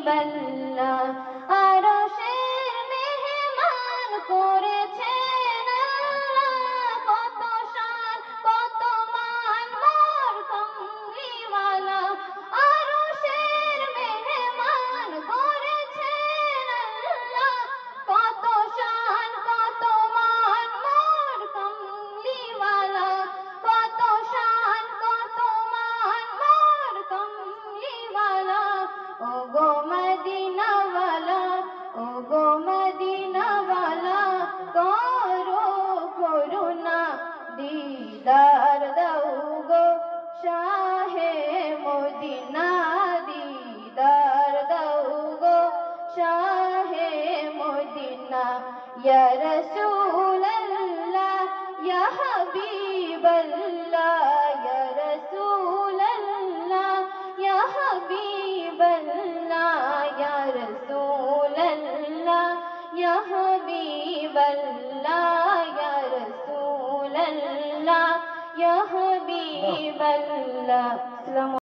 হাবিবাল্লাহ আরশের মেহমান করেছেন আল্লাহ কত শান কত মান মোর কমলিওয়ালা আরশের মেহমান করেছেন আল্লাহ কত শান কত মান মোর কমলিওয়ালা কত শান কত মান মোর কমলিওয়ালা ওগো মদিনাওয়ালা ওগো মদিনাওয়ালা করো করুণা দিদার দাও গো শাহে মদিনা দিদার দাও গো শাহে মদিনা ইয়া রাসূলুল্লাহ ইয়া হাবিবাল্লাহ ইয়া রাসূলুল্লাহ ইয়া হাবিবাল্লাহ ইয়া রাসূলুল্লাহ ইয়া হাবিবাল্লাহ ইয়া রাসূলুল্লাহ ইয়া হাবিবাল্লাহ।